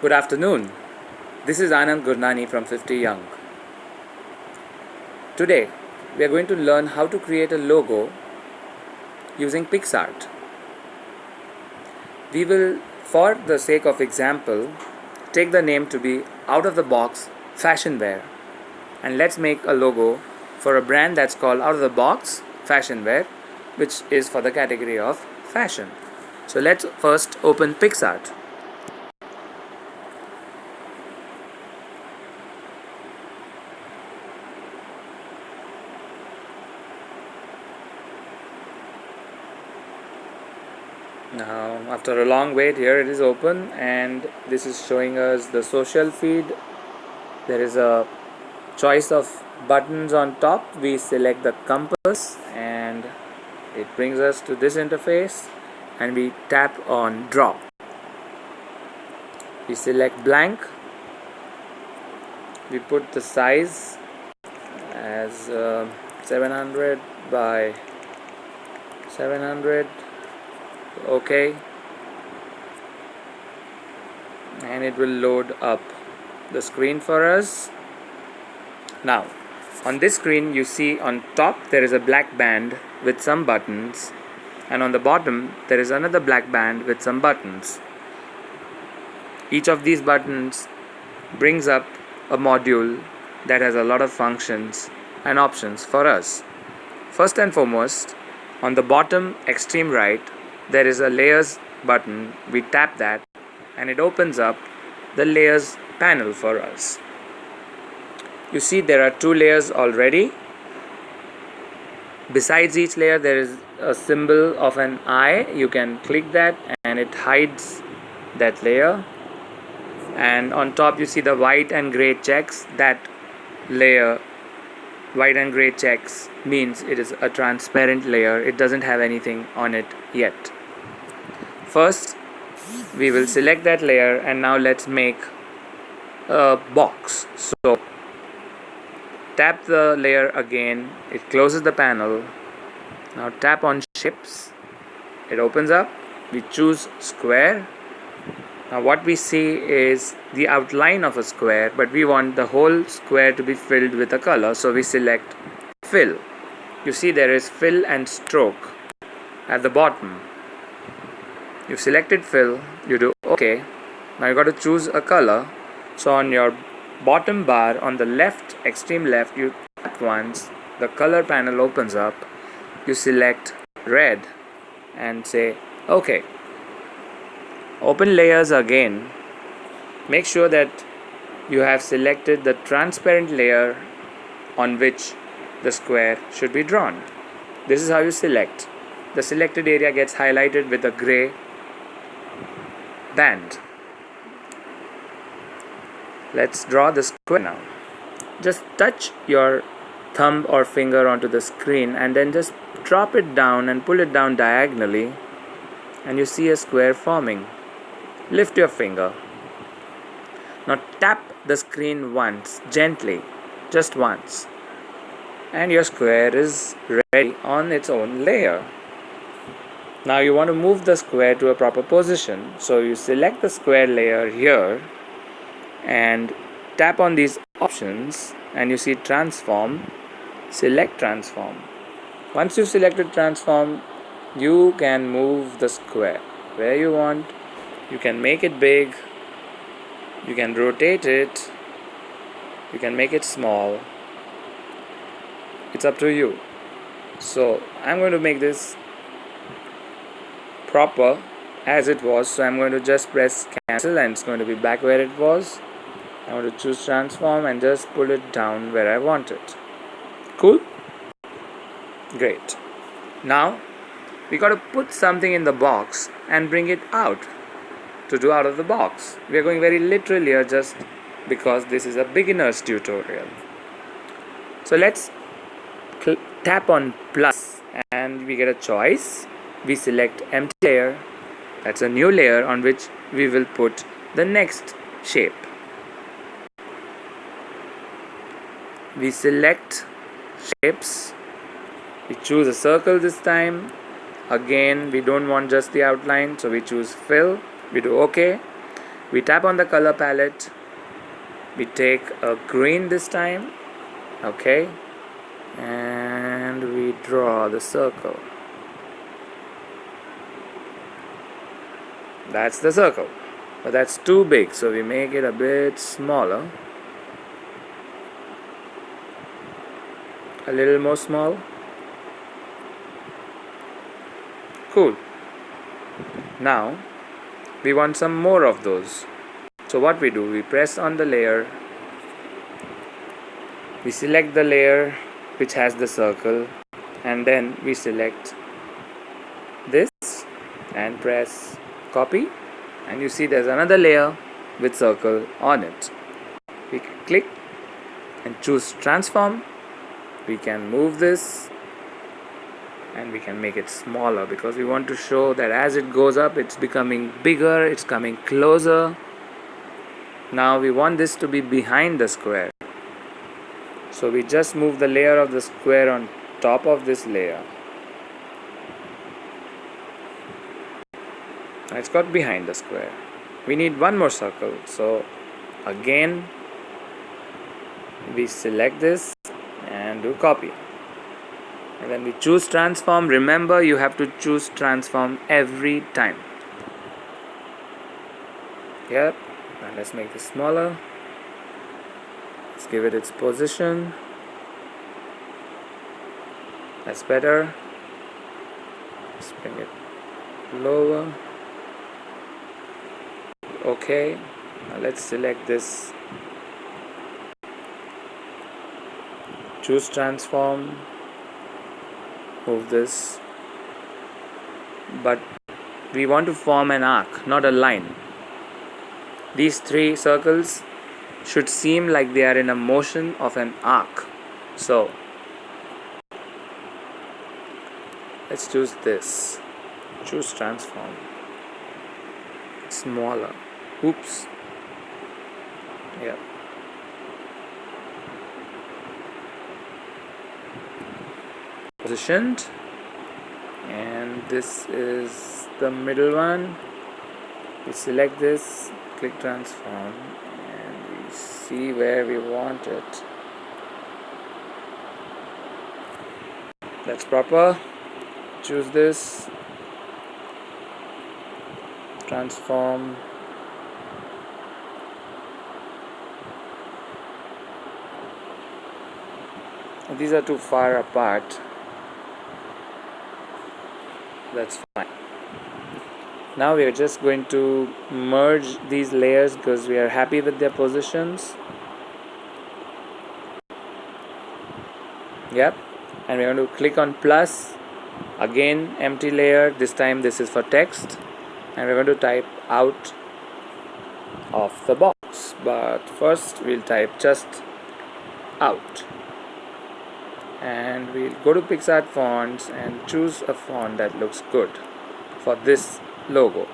Good afternoon. This is Anand Gurnani from 50 Young. Today, we are going to learn how to create a logo using picsart. We will, for the sake of example, take the name to be out of the box fashion wear, and let's make a logo for a brand that's called out of the box fashion wear, which is for the category of fashion. So let's first open picsart. Now, after a long wait, here it is open, and this is showing us the social feed. There is a choice of buttons on top. We select the compass, and it brings us to this interface, and we tap on draw. We select blank. We put the size as 700 by 700. OK, and it will load up the screen for us. Now, on this screen you see on top there is a black band with some buttons, and on the bottom there is another black band with some buttons. Each of these buttons brings up a module that has a lot of functions and options for us. First and foremost, on the bottom extreme right, there is a layers button. We tap that and it opens up the layers panel for us. You see there are two layers already. Besides each layer there is a symbol of an eye. You can click that and it hides that layer. And on top you see the white and gray checks. That layer, white and gray checks, means it is a transparent layer. It doesn't have anything on it yet. First, we will select that layer, and now let's make a box. So tap the layer again, it closes the panel. Now tap on shapes, it opens up. We choose square. Now what we see is the outline of a square, but we want the whole square to be filled with a color, so we select fill. You see there is fill and stroke at the bottom. You've selected fill, you do OK. Now you got to choose a color. So on your bottom bar on the left, extreme left, you tap once, the color panel opens up. You select red and say OK. Open layers again. Make sure that you have selected the transparent layer on which the square should be drawn. This is how you select. The selected area gets highlighted with a gray band. Let's draw the square now. Just touch your thumb or finger onto the screen and then just drop it down and pull it down diagonally, and you see a square forming. Lift your finger. Now tap the screen once, gently, just once, and your square is ready on its own layer. Now you want to move the square to a proper position, so you select the square layer here and tap on these options, and you see transform. Select transform. Once you've selected transform, you can move the square where you want. You can make it big, you can rotate it, you can make it small. It's up to you. So I'm going to make this proper as it was, so I'm going to just press cancel and it's going to be back where it was. I'm going to choose transform and just pull it down where I want it. Cool? Great. Now we got to put something in the box and bring it out. To do out of the box, we are going very literal here just because this is a beginner's tutorial. So let's tap on plus and we get a choice. We select empty layer. That's a new layer on which we will put the next shape. We select shapes. We choose a circle this time. Again, we don't want just the outline, so we choose fill. We do OK. We tap on the color palette. We take a green this time. Okay. And we draw the circle. That's the circle. But that's too big, so we make it a bit smaller. A little more small. Cool. Now we want some more of those. So what we do, we press on the layer. We select the layer which has the circle, and then we select this and press copy, and you see there's another layer with circle on it. We click and choose transform. We can move this and we can make it smaller because we want to show that as it goes up it's becoming bigger, it's coming closer. Now we want this to be behind the square, so we just move the layer of the square on top of this layer. It's got behind the square. We need one more circle, so again we select this and do copy, and then we choose transform. Remember, you have to choose transform every time. Yep. And let's make this smaller. Let's give it its position. That's better. Let's bring it lower. Okay. Now let's select this. Choose transform. Move this. But we want to form an arc, not a line. These three circles should seem like they are in a motion of an arc. So let's choose this. Choose transform. It's smaller. Oops. Yeah. Positioned. And this is the middle one. We select this. Click transform and we see where we want it. That's proper. Choose this, transform, these are too far apart. That's fine. Now we are just going to merge these layers because we are happy with their positions. Yep. And we're going to click on plus. Again, empty layer. This time this is for text. And we're going to type out of the box. But first we'll type just out. And we'll go to Picsart fonts and choose a font that looks good for this logo.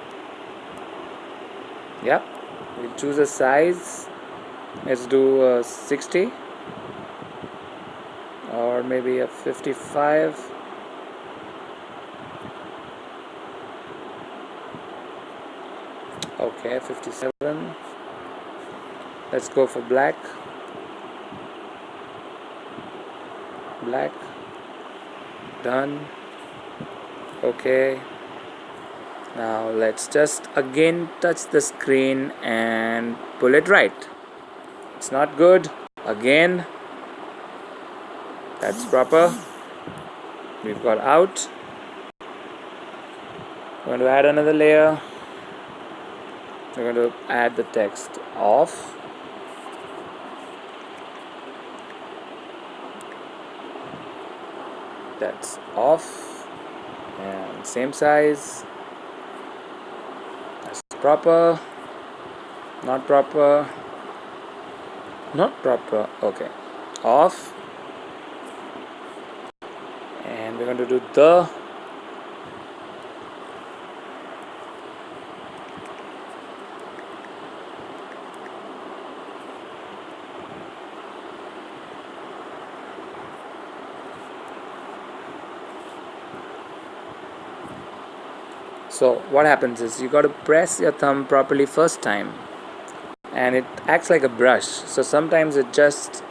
Yep. We'll choose a size. Let's do a 60 or maybe a 55. Okay, 57. Let's go for black. Black. Done. Okay. Now let's just again touch the screen and pull it right. It's not good. Again. That's proper. We've got out. We're going to add another layer. We're going to add the text off. That's off. And same size. That's proper. Not proper. Not proper. Okay. Off. And we're going to do the. So what happens is you got to press your thumb properly first time, and it acts like a brush. So sometimes it just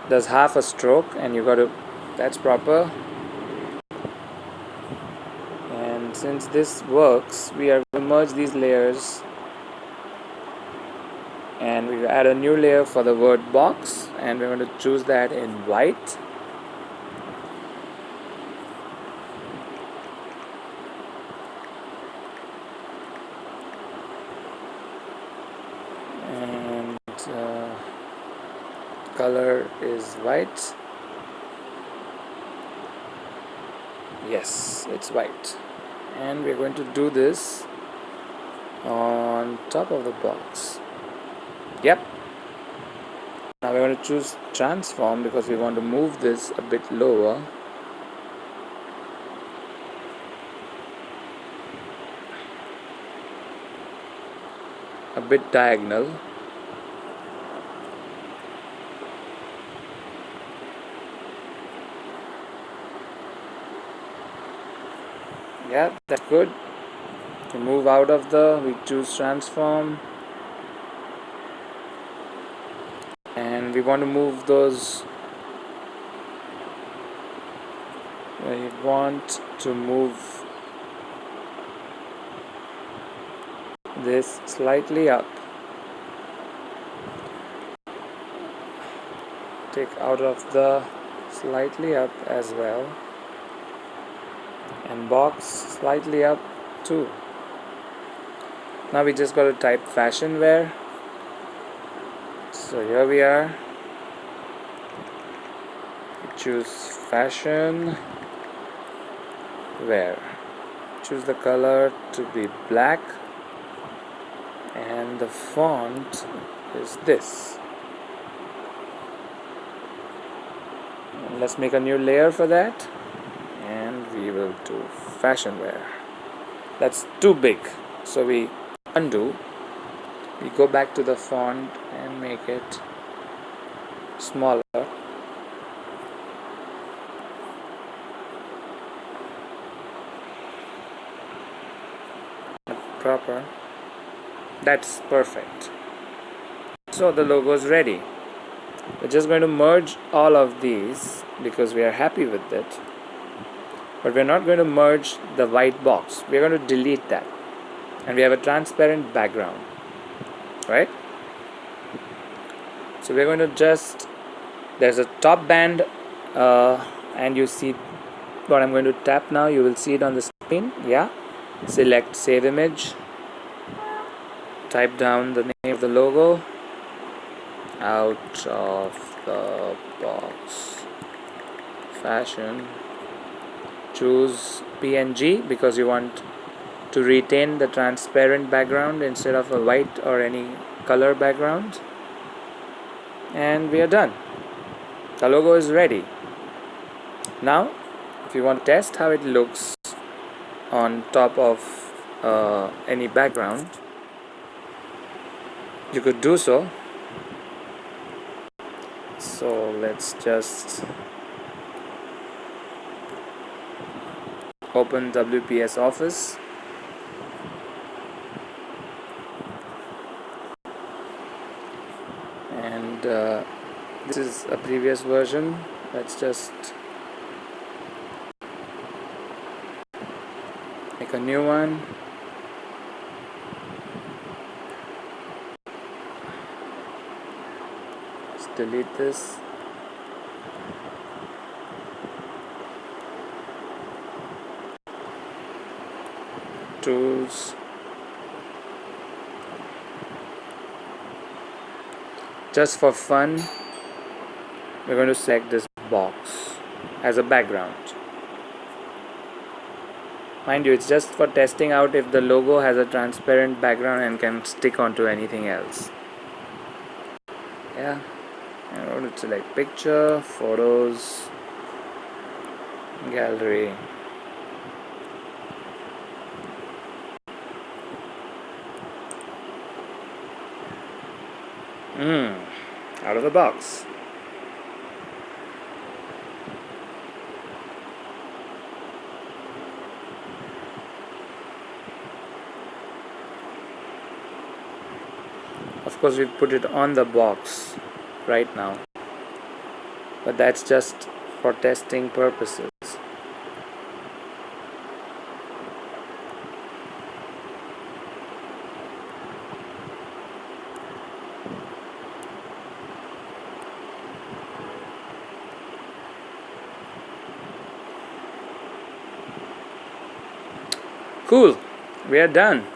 does half a stroke, and you got to, that's proper. And since this works, we are going to merge these layers, and we add a new layer for the word box, and we're going to choose that in white. And color is white. Yes, it's white. And we're going to do this on top of the box. Yep. Now we're going to choose transform because we want to move this a bit lower. A bit diagonal. Yeah, that's good. To move out of we choose transform. And we want to move those. We want to move this slightly up. Take out of the slightly up as well. And box slightly up too. Now we just got to type fashion wear. So here we are. Choose fashion wear. Choose the color to be black, and the font is this. And let's make a new layer for that, and we will do fashion wear. That's too big, so we undo. We go back to the font and make it smaller. Proper. That's perfect. So the logo is ready. We're just going to merge all of these because we are happy with it. But we're not going to merge the white box. We're going to delete that. And we have a transparent background. Right? So we're going to just, there's a top band and you see what I'm going to tap now. You will see it on the screen. Yeah. Select save image. Type down the name of the logo. Out of the box. Fashion. Choose PNG because you want to retain the transparent background instead of a white or any color background. And we are done. The logo is ready. Now, if you want to test how it looks on top of any background, you could do so. So let's just open WPS Office. And this is a previous version. Let's just make a new one. Let's delete this. Tools. Just for fun, we're going to select this box as a background. Mind you, it's just for testing out if the logo has a transparent background and can stick onto anything else. Yeah, I'm going to select picture, photos, gallery. Out of the box. Of course, we put it on the box right now, but that's just for testing purposes. Cool, we are done.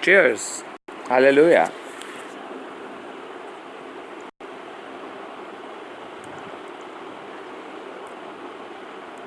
Cheers. Hallelujah.